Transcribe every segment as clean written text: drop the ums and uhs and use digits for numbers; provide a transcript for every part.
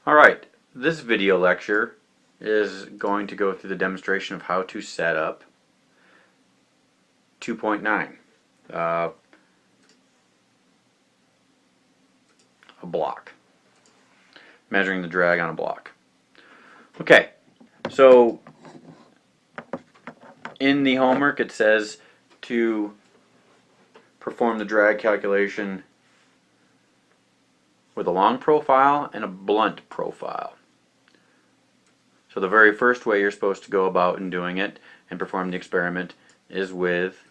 Alright, this video lecture is going to go through the demonstration of how to set up 2.9, a block, measuring the drag on a block. Okay, so in the homework it says to perform the drag calculation with a long profile and a blunt profile. So the very first way you're supposed to go about in doing it and perform the experiment is with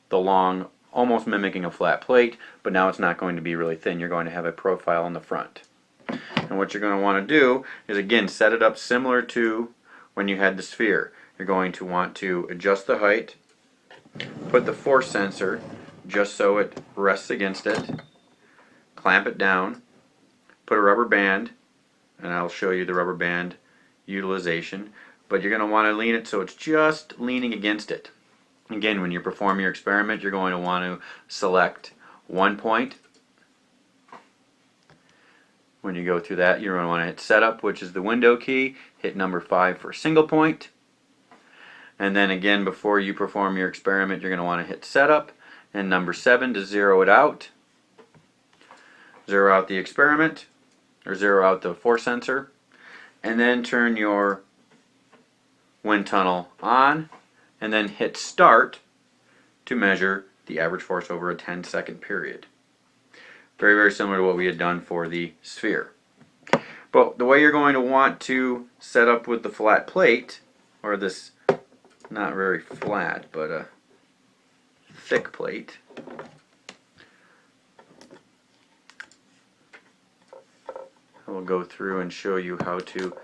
the long, almost mimicking a flat plate, but now it's not going to be really thin. You're going to have a profile in the front. And what you're going to want to do is, again, set it up similar to when you had the sphere. You're going to want to adjust the height, put the force sensor just so it rests against it, clamp it down, put a rubber band, and I'll show you the rubber band utilization, but you're going to want to lean it so it's just leaning against it. Again, when you perform your experiment, you're going to want to select one point. When you go through that, you're going to want to hit setup, which is the window key, hit number 5 for single point, and then again, before you perform your experiment, you're going to want to hit setup and number 7 to zero it out. Zero out the experiment, or zero out the force sensor, and then turn your wind tunnel on, and then hit start to measure the average force over a 10-second period. Very, very similar to what we had done for the sphere. But the way you're going to want to set up with the flat plate, or this not very flat, but a thick plate, I'll go through and show you how to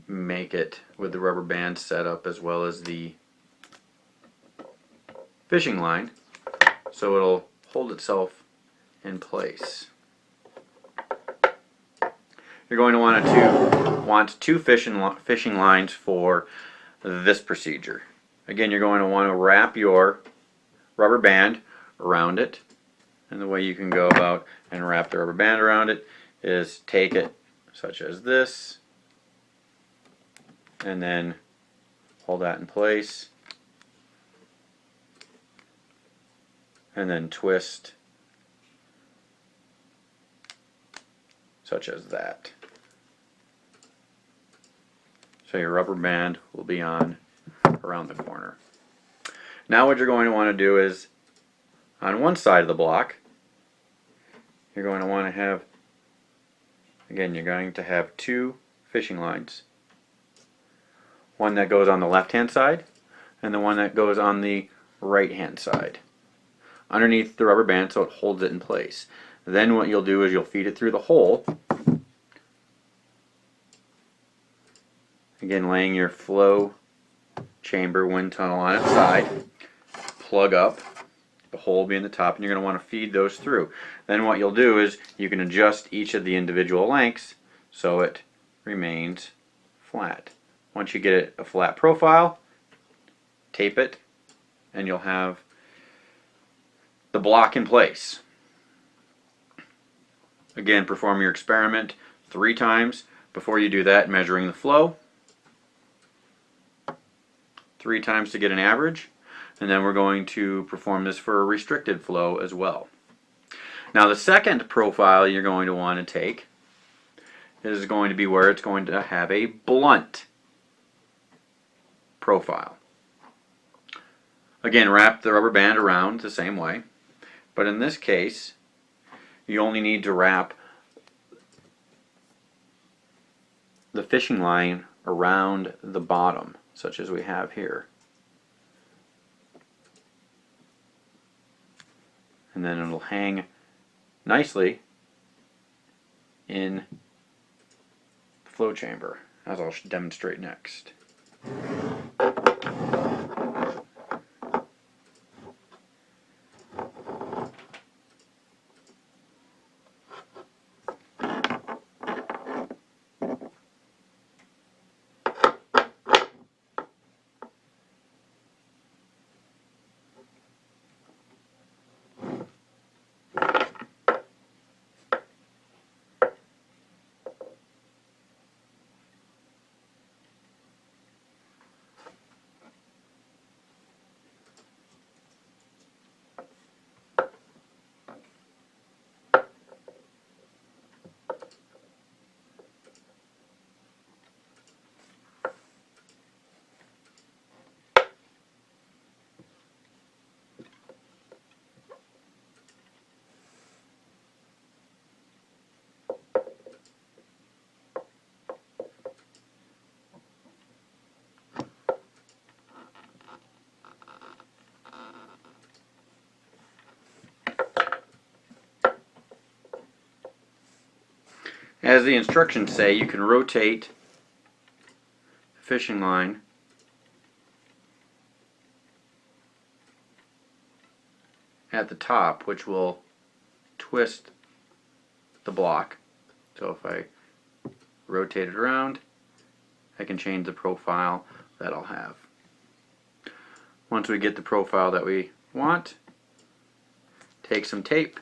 make it with the rubber band set up as well as the fishing line so it'll hold itself in place. You're going to want two fishing lines for this procedure. Again, you're going to want to wrap your rubber band around it, and the way you can go about and wrap the rubber band around it is take it such as this and then hold that in place and then twist such as that. So your rubber band will be on around the corner. Now what you're going to want to do is, on one side of the block, you're going to want to have, again, you're going to have two fishing lines. One that goes on the left-hand side and the one that goes on the right-hand side underneath the rubber band so it holds it in place. Then what you'll do is you'll feed it through the hole, again laying your flow chamber wind tunnel on its side, plug up, the hole will be in the top, and you're going to want to feed those through. Then what you'll do is you can adjust each of the individual lengths so it remains flat. Once you get it a flat profile, tape it, and you'll have the block in place. Again, perform your experiment 3 times before you do that, measuring the flow. 3 times to get an average, and then we're going to perform this for a restricted flow as well. Now the second profile you're going to want to take is going to be where it's going to have a blunt profile. Again, wrap the rubber band around the same way, but in this case you only need to wrap the fishing line around the bottom, such as we have here. And then it'll hang nicely in the flow chamber, as I'll demonstrate next. As the instructions say, you can rotate the fishing line at the top, which will twist the block. So if I rotate it around, I can change the profile that I'll have. Once we get the profile that we want, take some tape